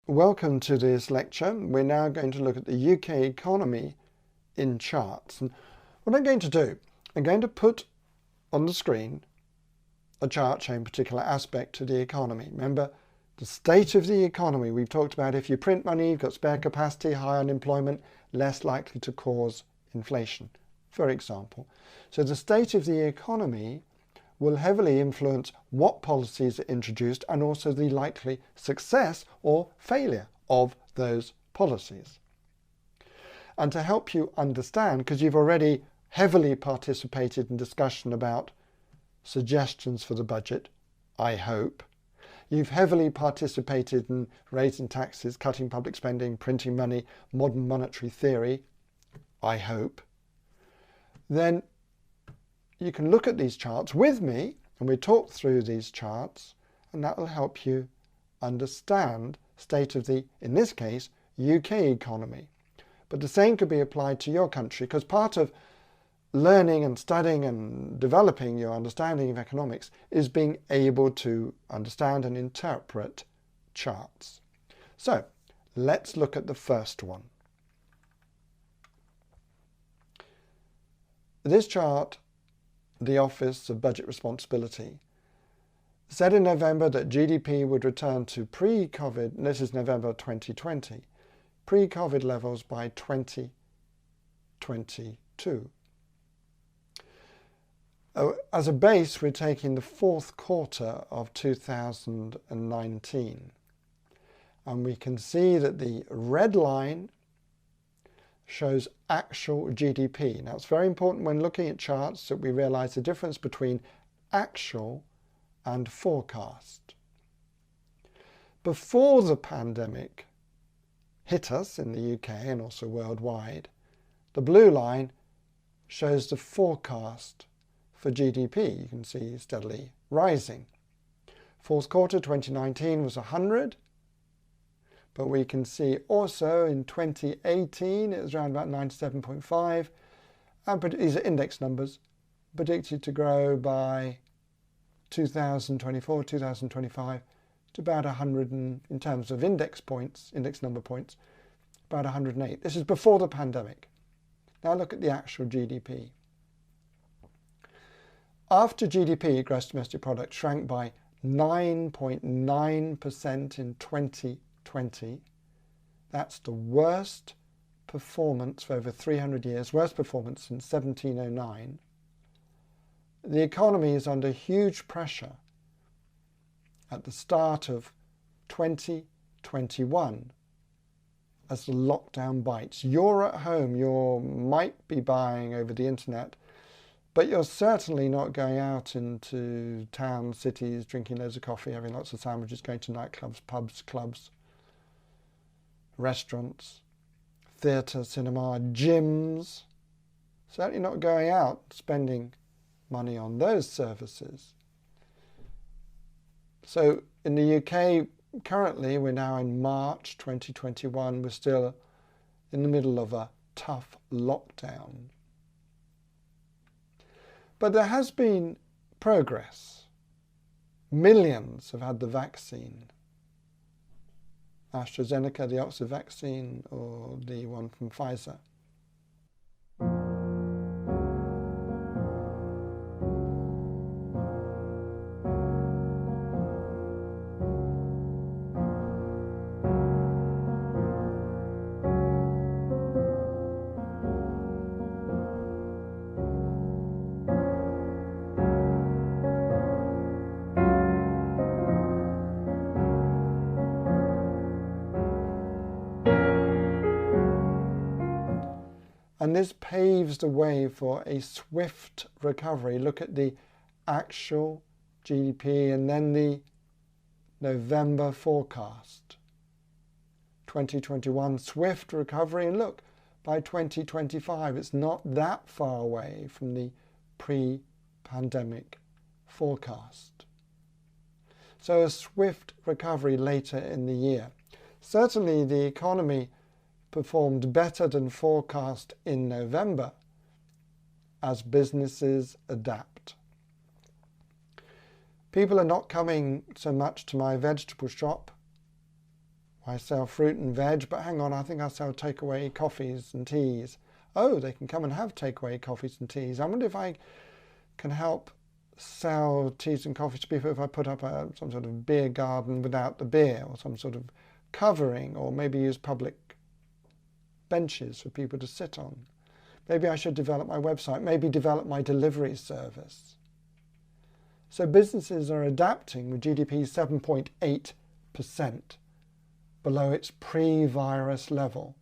Welcome to this lecture. We're now going to look at the UK economy in charts. And what I'm going to do, I'm going to put on the screen a chart showing a particular aspect of the economy. Remember, the state of the economy. We've talked about if you print money, you've got spare capacity, high unemployment, less likely to cause inflation, for example. So the state of the economy will heavily influence what policies are introduced and also the likely success or failure of those policies. And to help you understand, because you've already heavily participated in discussion about suggestions for the budget, I hope. You've heavily participated in raising taxes, cutting public spending, printing money, modern monetary theory, I hope. Then you can look at these charts with me and we talk through these charts, and that will help you understand state of the, in this case, UK economy. But the same could be applied to your country, because part of learning and studying and developing your understanding of economics is being able to understand and interpret charts. So let's look at the first one. This chart, the Office of Budget Responsibility, said in November that GDP would return to pre-COVID, this is November 2020, pre-COVID levels by 2022. As a base, we're taking the fourth quarter of 2019. And we can see that the red line shows actual GDP. Now, it's very important when looking at charts that we realize the difference between actual and forecast. Before the pandemic hit us in the UK and also worldwide, the blue line shows the forecast for GDP. You can see steadily rising. Fourth quarter 2019 was 100. But we can see also in 2018 it was around about 97.5, and these are index numbers, predicted to grow by 2024, 2025 to about 100, in terms of index points, index number points, about 108. This is before the pandemic. Now look at the actual GDP. After GDP, gross domestic product, shrank by 9.9% in 2020, that's the worst performance for over 300 years, worst performance since 1709. The economy is under huge pressure at the start of 2021 as the lockdown bites. You're at home, you might be buying over the internet, but you're certainly not going out into towns, cities, drinking loads of coffee, having lots of sandwiches, going to nightclubs, pubs, clubs, restaurants, theatre, cinema, gyms. Certainly not going out spending money on those services. So in the UK, currently, we're now in March 2021, we're still in the middle of a tough lockdown. But there has been progress. Millions have had the vaccine. AstraZeneca, the Oxford vaccine, or the one from Pfizer. And this paves the way for a swift recovery. Look at the actual GDP and then the November forecast. 2021, swift recovery. And look, by 2025, it's not that far away from the pre-pandemic forecast. So a swift recovery later in the year. Certainly the economy performed better than forecast in November as businesses adapt. People are not coming so much to my vegetable shop. I sell fruit and veg, but hang on, I think I sell takeaway coffees and teas. Oh, they can come and have takeaway coffees and teas. I wonder if I can help sell teas and coffees to people if I put up some sort of beer garden without the beer, or some sort of covering, or maybe use public benches for people to sit on. Maybe I should develop my website, maybe develop my delivery service. So businesses are adapting with GDP 7.8% below its pre-virus level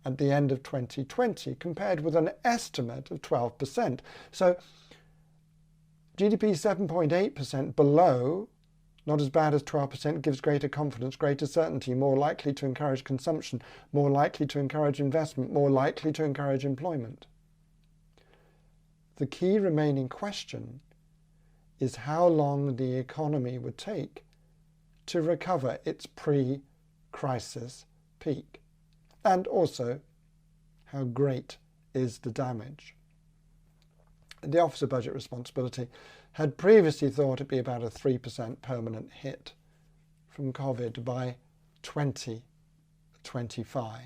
at the end of 2020, compared with an estimate of 12%. So GDP 7.8% below, not as bad as 12%, gives greater confidence, greater certainty, more likely to encourage consumption, more likely to encourage investment, more likely to encourage employment. The key remaining question is how long the economy would take to recover its pre-crisis peak, and also how great is the damage. The Office of Budget Responsibility had previously thought it'd be about a 3% permanent hit from COVID by 2025.